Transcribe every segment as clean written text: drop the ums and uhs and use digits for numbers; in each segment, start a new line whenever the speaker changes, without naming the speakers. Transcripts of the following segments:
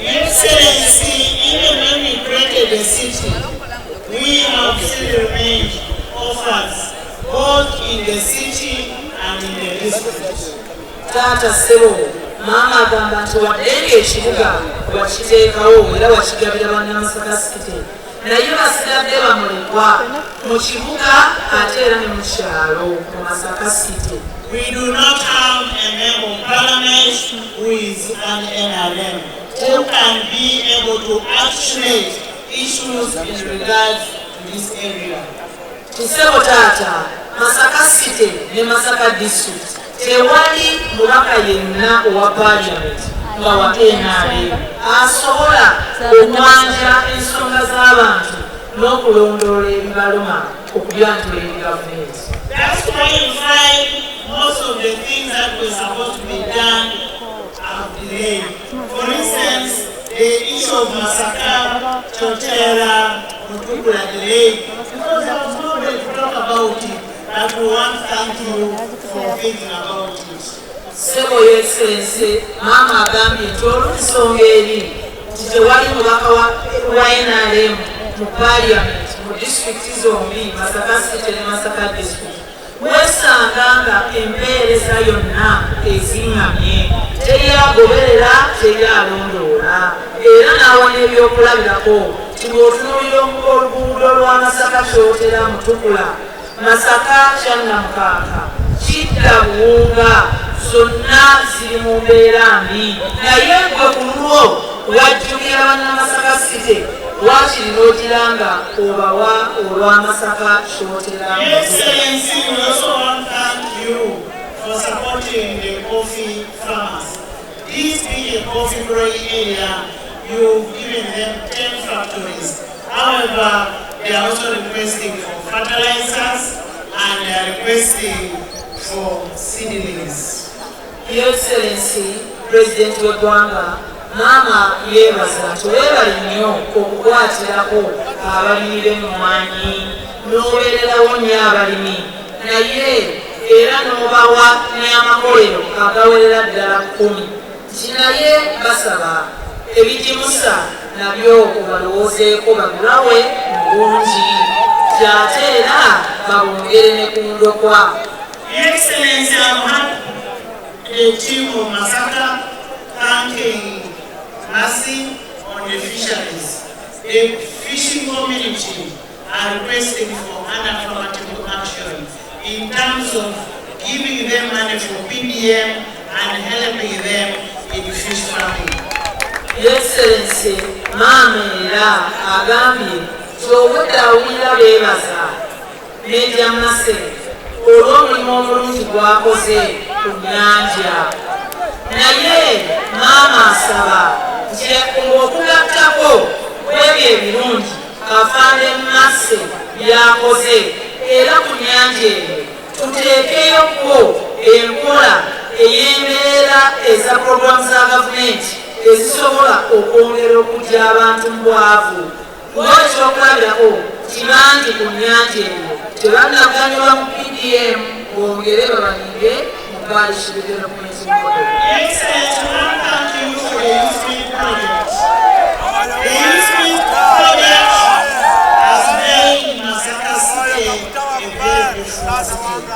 Excellency, even when we created the city, we have still arranged offers both in the city and in the district.
Tata Sebo, Mama agamba nti wadde ekibuga wakiteekawo era wakigabira bannamasaka city naye basigadde bamulekwa mu kibuga ate era ne mu kyalo mu Masaka city.
We do not have a member of parliament who is an NRM who can be able to actuate issues in regards to this area.
Kisebo tata, Masaka city ne Masaka district tewali mubaka yenna owa parliament nga wa NRM asobola okwanja ensonga z'abantu n'okulondoola ebibaluma okubyantula gavumenti.
That's why you find most of the things that were supposed to be done are delayed. For instance, the issue of Masaka, Chotera, Mutukula delayed because there was nobody to talk about it. But we want to thank you for thinking about it.
Sebo Your Excellency, Mama agambye nti olw'ensonga eri nti tewali mubaka wa NRM mu parliament mu disitulikiti zombi Masaka city ne Masaka district wesanga nga empeereza yonna eziŋŋamye teryagoberera teryalondoola era n'awa n'ebyokulabirako nti bw'otunuulira oluguudo lwa Masaka Kyotera Mutukula Masaka Kyannamukaaka Kidda Buwunga zonna ziri mu mbeera mbi naye gwe ku lulwo wajjukira bannamasaka city wakiri n'ogiranga obawa olwa Masaka Kyotera.
Excellency, we also want to thank you for supporting the coffee farmers. This being a coffee growing area, you've given them 10 factories. However, they are also requesting for fertilizers and they are requesting for seedlings.
Your Excellency, President w'eggwanga, Mama yeebaza nti weebale nnyo okukwatirako abalimi b'emmwanyi n'obeererawo nnyo abalimi naye era n'obawa n'amakolero agawerera ddala 10 nti naye basaba ebigimusa nabyo obalowoozeeko bagulawe bulungi gy'ate era babongere ne ku ndokwa.
Your Excellency, I'm happy the team of Masaka thanking Mercy on the fisheries. The fishing community are requesting for an affirmative action in terms of giving them money for PDM and helping them in fish farming.
Your Excellency, Mama era agambye ky'obudde awulira beebaza Media Mase olw'omulimu omulungi gwakoze ku nnyanja naye Mama asaba nti ng'okugattako kwebyo ebirungi Afande Mase byakoze era ku nnyanja eyo tuteekeyoko enkola ey'embeera eza puroguramu za gavumenti ezisobola okwongera okujja abantu mu bwavu ng'ekyokulabirako kibangi ku nnyanja eyo tebannaganyulwa mu PDM bongere babalinge mu Parish Development Model.
Excellency, I want to thank you for the Youth Project. The Youth Project has made Masaka City a very beautiful city.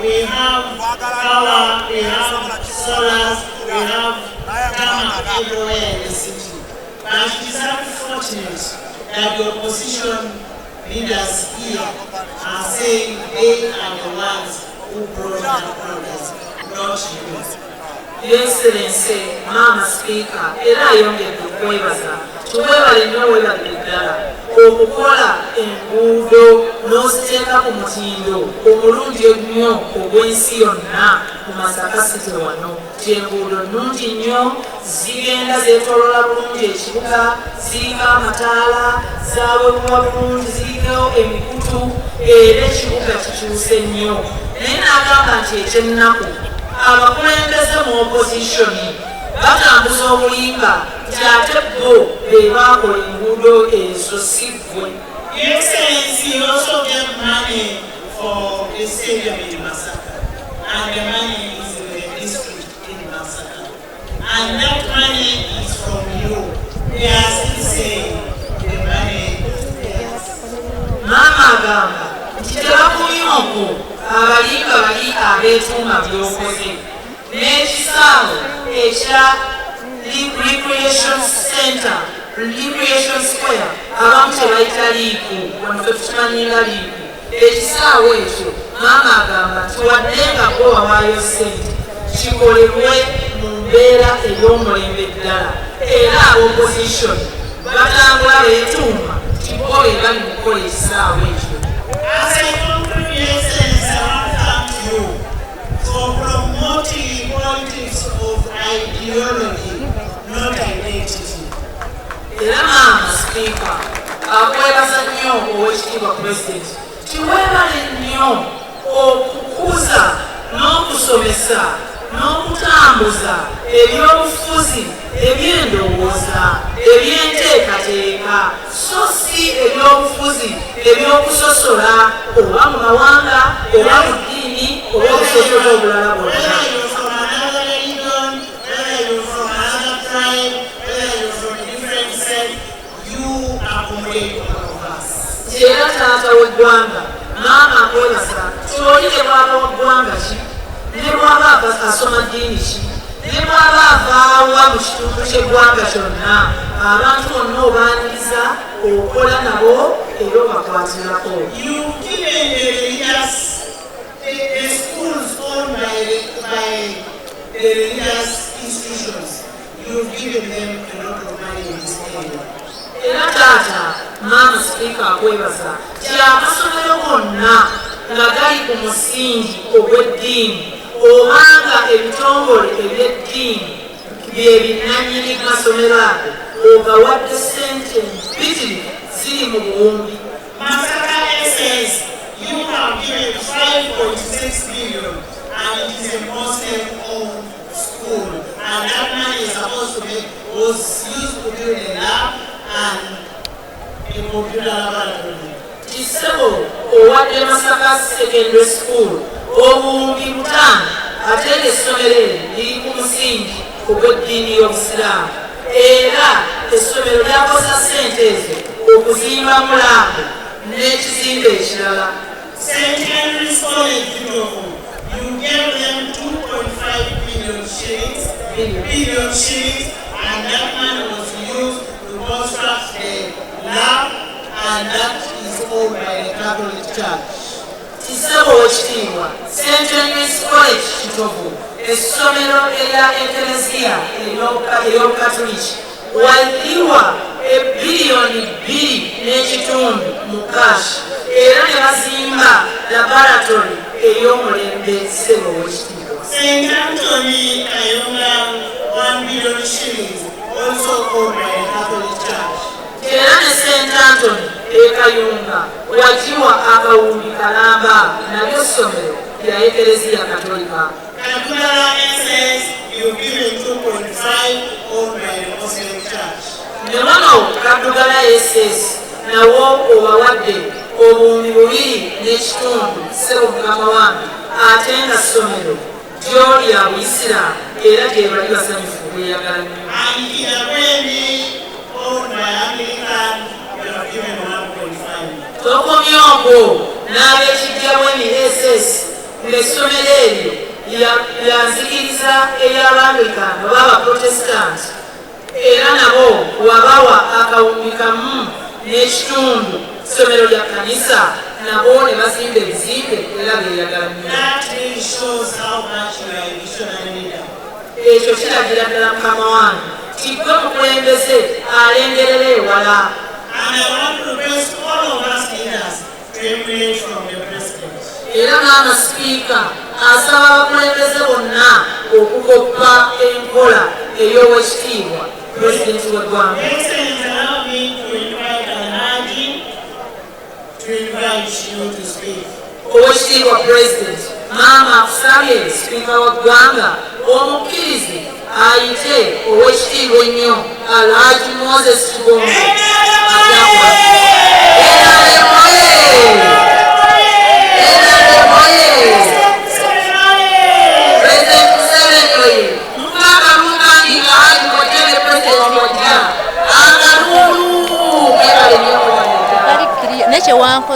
We have power, we have solars, we have dams everywhere in the city. But it is unfortunate that the opposition leaders here are saying they are the ones who brought that progress, not you.
Your Excellency, Mama Speaker, era ayongedde okwebaza tuwebale nnyo webalire ddala okukola enguudo n'oziteeka ku mutindo omulungi ennyo ogw'ensi yonna mu Masaka city wano enguudo nnungi nnyo zigenda zeetoolola bulungi ekibuga ziriko amataala zaawebwa bulungi ziriko emikutu era ekibuga kikyuse nnyo naye n'agamba nti ekyennaku abakulembeze mu opozitioni batambuza obulimba nti ate bo be baakola enguudo ezo si ggwe.
Your Excellency also gave money for the stadium in Masaka, and the money is in the district in Masaka, and that money is from you.
agamba nti tebakumyoko abalinga bali abeetuuma byokoze n'ekisaawe ekya recreation center recreation square abamu tebayita liiku wano fe tukimanyinga liiku ekisaawe ekyo maama agamba nti waddenga gwe wawaayo ssente kikolebwe mu mbeera ey'omulembe ddala era opposition batambula beetuuma nti bo ebali mu kukola ekisaawe ekyo.
As a congregation, I thank you for promoting politics of ideology, not identity.
Era maama sipiika akwebaza nnyo ow'ekitiibwa pulezidenti kiwebale nnyo okukuza n'okusomesa n'okutambuza ebyobufuzi eby'endowooza ebyenteekateeka so si ebyobufuzi ebyokusosola oba mu mawanga oba mu ddiini oba obusosola obulala bwonna. Era taata w'eggwanga maama akwebaza kyoli ne bwaba w'eggwanga ki ne bwaba asoma ddiini ki ne bwaba avaawa mu kitundu ky'eggwanga kyonna abantu bonna obaaniriza okola nabo era obakwatirako.
The schools owned by the religious institutions, you've given them a lot of money in this area.
Era taata maama sipiika akwebaza ti amasomero gonna nga gali ku musingi ogw'eddiini obanga ebitongole eby'eddiini bye binnannyini masomero ago ogawadde ssente mpitirivu ziri mu buwumbi.
Masaka says you have given 5.6 billion and it is a Muslim-owned school and that money is supposed to be was used to build a lab and a computer laboratory.
Kisebo owadde Masaka Secondary School obuwumbi 5 ate essomero liri ku musingi ogw'eddiini y'Obusiraamu era essomero lyakosa ssente ezo okuzimbamu laabu n'ekizimbe ekirala.
St. Henry's College, you gave them 2.5 billion shillings, and that money was used to construct the lab, and that is owned by the Catholic Church.
Kisebo w'ekitiibwa St. Henry's College Kitovu essomero erya ekereziya ey'Obukatuliki wayiwa ebbiliyoni 2.5 mu kashi era ne bazimba laboratory ey'omulembe. Ssebo w'ekitiibwa
St. Anthony Kayunga 1 billion shillings, also owned by the Catholic Church.
Era ne St. Anthony Kayunga wagiwa akawumbi kalamba nalyo ssomero lya ekereziya katolika.
Kadugala SS, you've given 2.5 owned by the Muslim Church.
Ne wano Kadugala SS nawo obawadde obuwumbi 2.5 ssebo mukama wange ate nga ssomero gy'oli abuyisiraamu era gye bali basanyufu bweyagala nnyo.
And Kidabwendi, owned by Anglican, you have given 1.5.
Tokomye okwo n'ab'ekijjabwemi SS ng'essomero eryo lyanzikiriza ey'Abanglican oba Abaprotestant era nabo wabawa akawumbi 1.5 ssomero lya kanisa nabo ne bazimba ebizimbe era beeyagala nnyo.
That really shows how much you are a visionary leader.
Ekyo kiragira ddala mukama wange ti gwe mukulembeze alengerera ewala.
And I want to request all of us leaders to emulate from the president.
Era maama sipiika asaba abakulembeze bonna okukoppa enkola ey'owekitiibwa pulezidenti w'eggwanga.
Excellence, allow me to invite Alhaji to invite you to speak.
Owekitiibwa pulezidenti maama akusabye sipiika w'eggwanga omukkirize ayite owekitiibwa ennyo Alhaji Moses Kigombe abyakula.
Neche wanko